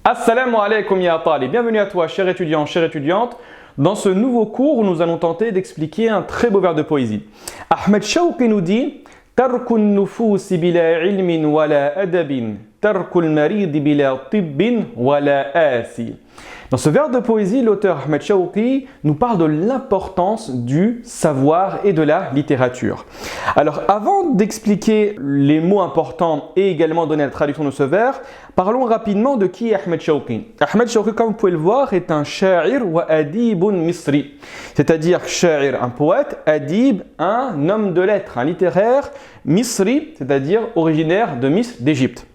Assalamu alaikum ya talib. Bienvenue à toi, cher étudiant, chère étudiante, dans ce nouveau cours où nous allons tenter d'expliquer un très beau vers de poésie. Ahmed Shawqi nous dit Tarkun nufusi bila ilmin wala adabin, tarkul marid bila tibbin wala asi. Dans ce vers de poésie, l'auteur Ahmed Shawqi nous parle de l'importance du savoir et de la littérature. Alors, avant d'expliquer les mots importants et également donner la traduction de ce vers, parlons rapidement de qui est Ahmed Shawqi. Ahmed Shawqi, comme vous pouvez le voir, est un sha'ir wa adibun misri. C'est-à-dire sha'ir, un poète, adib, un homme de lettres, un littéraire, misri, c'est-à-dire originaire de Misr, d'Égypte.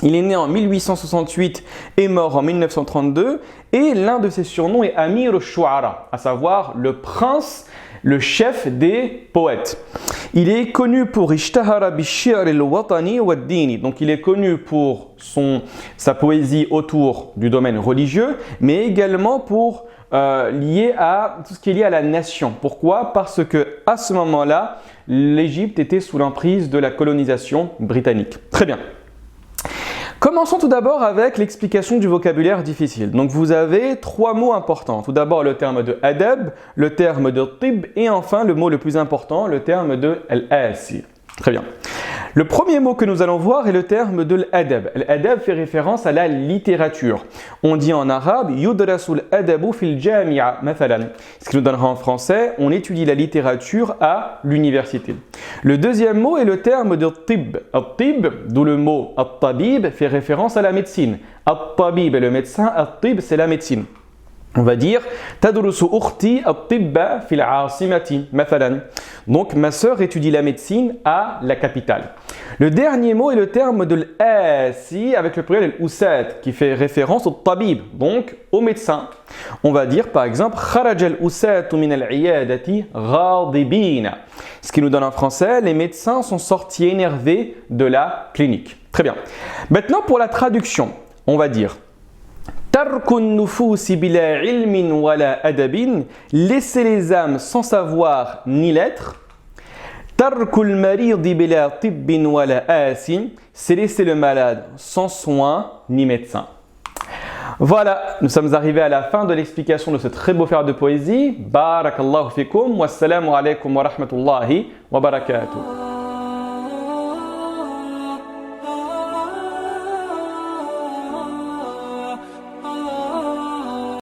Il est né en 1868 et mort en 1932 et l'un de ses surnoms est Amir al-Shu'ara, à savoir le prince, le chef des poètes. Il est connu pour Ishtahara bi-shi'r al-watani wa-dini, donc il est connu pour sa poésie autour du domaine religieux, mais également pour lié à tout ce qui est lié à la nation. Pourquoi? Parce que à ce moment-là, l'Égypte était sous l'emprise de la colonisation britannique. Très bien. Commençons tout d'abord avec l'explication du vocabulaire difficile. Donc vous avez trois mots importants. Tout d'abord le terme de adab, le terme de tib et enfin le mot le plus important, le terme de al-asi. Très bien. Le premier mot que nous allons voir est le terme de l'adab. L'adab fait référence à la littérature. On dit en arabe yudrasul adabu fil jami'a mathalan. Ce qui nous donnera en français, on étudie la littérature à l'université. Le deuxième mot est le terme de tib. Al-tib, d'où le mot at-tabib, fait référence à la médecine. At-tabib est le médecin, at-tib c'est la médecine. On va dire tadrusu ukhti at-tibba fil 'asimati mathalan. Donc ma sœur étudie la médecine à la capitale. Le dernier mot est le terme de l'asi avec le pluriel al-usat qui fait référence au tabib, donc au médecin. On va dire par exemple kharaja al-usatu min al-'iyadati ghadibina. Ce qui nous donne en français les médecins sont sortis énervés de la clinique. Très bien. Maintenant pour la traduction, on va dire Tarkun nufusi bila ilmin wala adabin, laisser les âmes sans savoir ni lettres. Tarkul maridi bila tibbin wala asin, c'est laisser le malade sans soin ni médecin. Voilà, nous sommes arrivés à la fin de l'explication de ce très beau vers de poésie. Barakallahu fikum, wassalamu alaikum wa rahmatullahi wa barakatuh.